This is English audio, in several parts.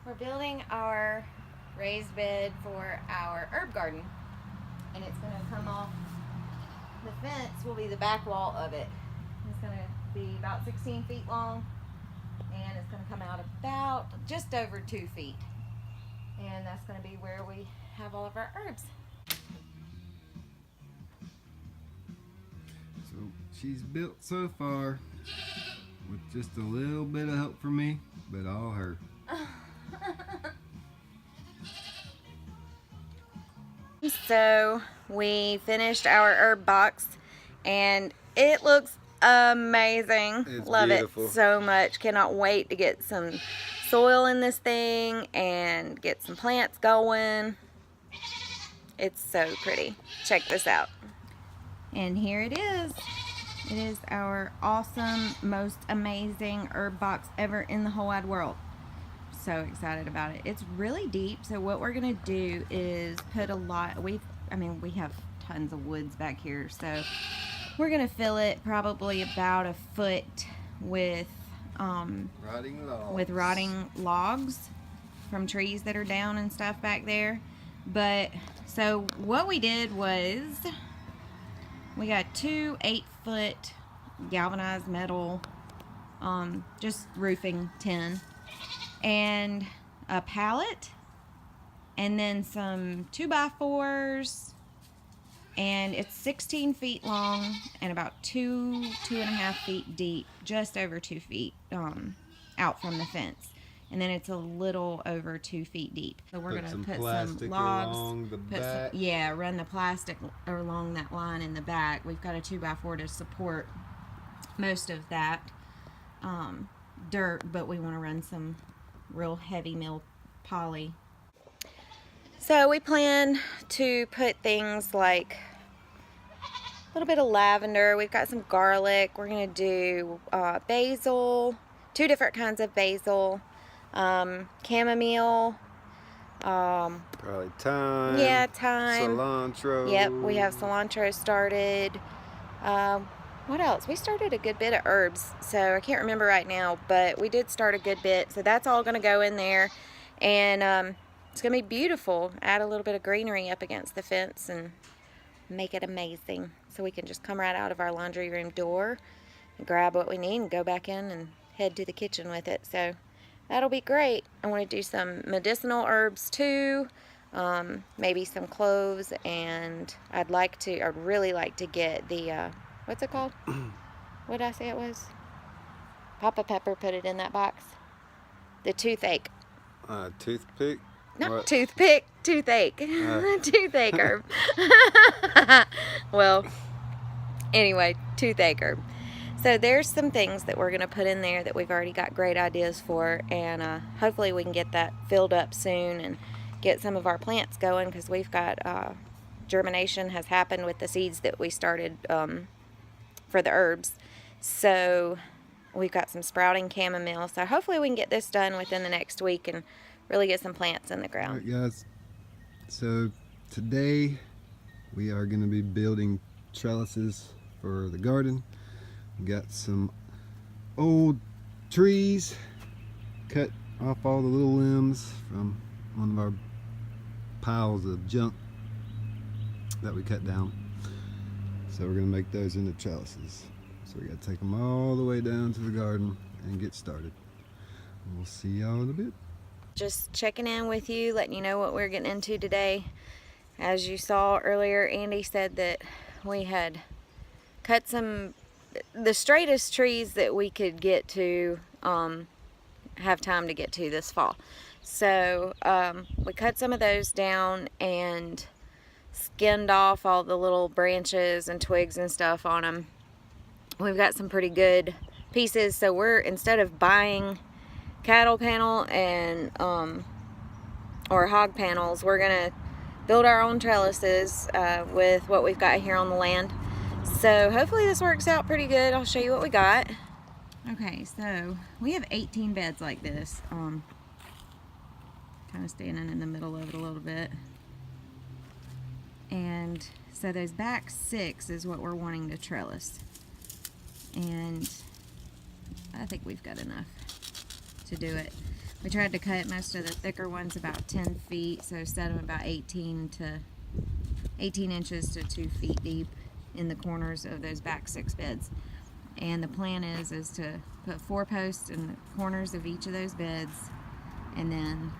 We're building our raised bed for our herb garden, and it's going to come off, the fence will be the back wall of it. It's going to be about 16 feet long, and it's going to come out about just over 2 feet, and that's going to be where we have all of our herbs. So she's built so far with just a little bit of help from me, but all her. So we finished our herb box and it looks amazing. It's Love beautiful. it so much. Cannot wait to get some soil in this thing and get some plants going. It's so pretty. Check this out. And here it is. It is our awesome, most amazing herb box ever in the whole wide world. So excited about it. It's really deep, so what we're gonna do is put a lot, we have tons of woods back here, so we're gonna fill it probably about a foot with rotting logs from trees that are down and stuff back there. But so what we did was we got 2 8-foot galvanized metal just roofing tin and a pallet, and then some 2x4s, and it's 16 feet long and about 2.5 feet deep, just over 2 feet out from the fence, and then it's a little over 2 feet deep. So we're gonna put some logs along the back. run the plastic along that line in the back. We've got a 2x4 to support most of that dirt, but we want to run some real heavy mill poly. So we plan to put things like a little bit of lavender. We've got some garlic. We're going to do basil, 2 different kinds of basil, chamomile, Probably thyme. yeah, thyme, Cilantro. Yep, we have cilantro started. What else? We started a good bit of herbs, so I can't remember right now, but we did start a good bit. So that's all going to go in there, and it's going to be beautiful. Add a little bit of greenery up against the fence and make it amazing. So we can just come right out of our laundry room door and grab what we need and go back in and head to the kitchen with it. So that'll be great. I want to do some medicinal herbs too, maybe some cloves, and I'd really like to get the what's it called? What did I say it was? Papa Pepper put it in that box. The toothache. Toothpick. Not What? toothpick, toothache. Toothache herb. Well, anyway, toothache herb. So there's some things that we're going to put in there that we've already got great ideas for, and hopefully we can get that filled up soon and get some of our plants going, because we've got germination has happened with the seeds that we started for the herbs. So we've got some sprouting chamomile. So hopefully we can get this done within the next week and really get some plants in the ground. Alright guys, so today we are going to be building trellises for the garden. We got some old trees, cut off all the little limbs from one of our piles of junk that we cut down. So we're going to make those into trellises. So we got to take them all the way down to the garden and get started. We'll see y'all in a bit. Just checking in with you, letting you know what we're getting into today. As you saw earlier, Andy said that we had cut the straightest trees that we could get to, have time to get to this fall. So we cut some of those down and skinned off all the little branches and twigs and stuff on them. We've got some pretty good pieces, so we're, instead of buying cattle panel and or hog panels, we're gonna build our own trellises with what we've got here on the land. So hopefully this works out pretty good. I'll show you what we got. Okay, so we have 18 beds like this, kind of standing in the middle of it a little bit. And so those back 6 is what we're wanting to trellis, and I think we've got enough to do it. We tried to cut most of the thicker ones about 10 feet, so set them about 18 inches to 2 feet deep in the corners of those back 6 beds. And the plan is to put 4 posts in the corners of each of those beds, and then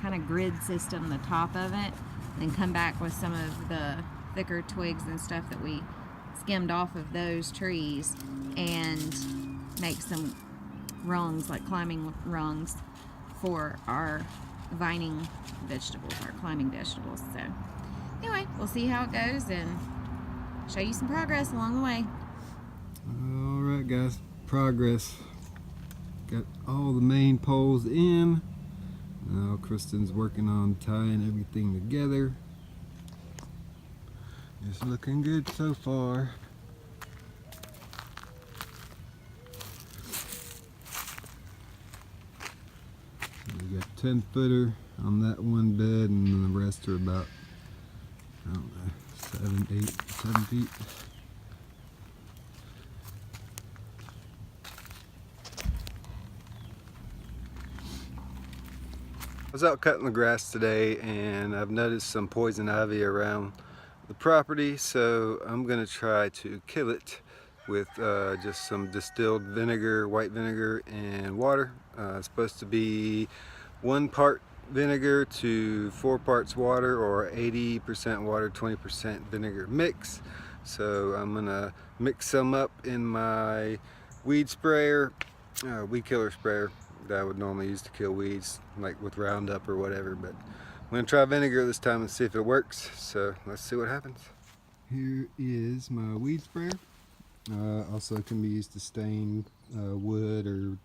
kind of grid system the top of it, and come back with some of the thicker twigs and stuff that we skimmed off of those trees and make some rungs, like climbing rungs, for our vining vegetables, our climbing vegetables. So anyway, we'll see how it goes and show you some progress along the way. Alright guys, progress. Got all the main poles in. Now Kristen's working on tying everything together. It's looking good so far. We got 10-footer on that one bed, and then the rest are about, I don't know, 7 feet. I was out cutting the grass today, and I've noticed some poison ivy around the property, so I'm gonna try to kill it with just some distilled vinegar, white vinegar, and water. It's supposed to be 1 part vinegar to 4 parts water, or 80% water, 20% vinegar mix. So I'm gonna mix some up in my weed sprayer, weed killer sprayer that I would normally use to kill weeds, like with Roundup or whatever, but I'm gonna try vinegar this time and see if it works. So let's see what happens. Here is my weed sprayer. Also can be used to stain wood or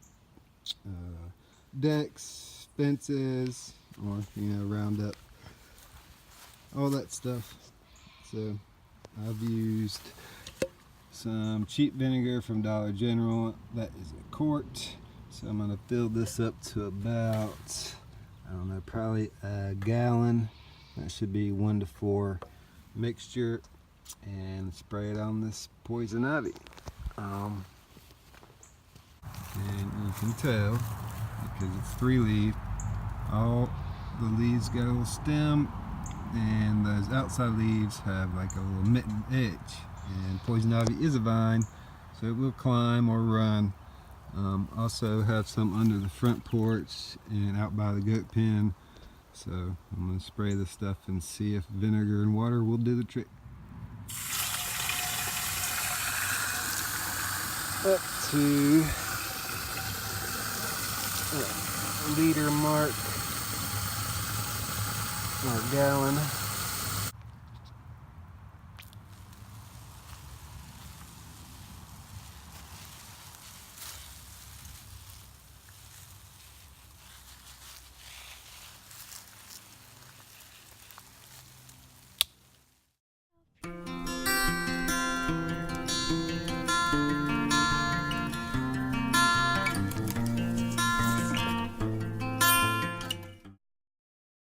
decks, fences, or Roundup, all that stuff. So I've used some cheap vinegar from Dollar General. That is a quart. So I'm gonna fill this up to about, I don't know, probably a gallon. That should be 1 to 4 mixture, and spray it on this poison ivy. And you can tell, because it's 3-leaf, all the leaves got a little stem, and those outside leaves have like a little mitten edge. And poison ivy is a vine, so it will climb or run. Also have some under the front porch and out by the goat pen. So I'm going to spray this stuff and see if vinegar and water will do the trick. Up to liter mark, or gallon.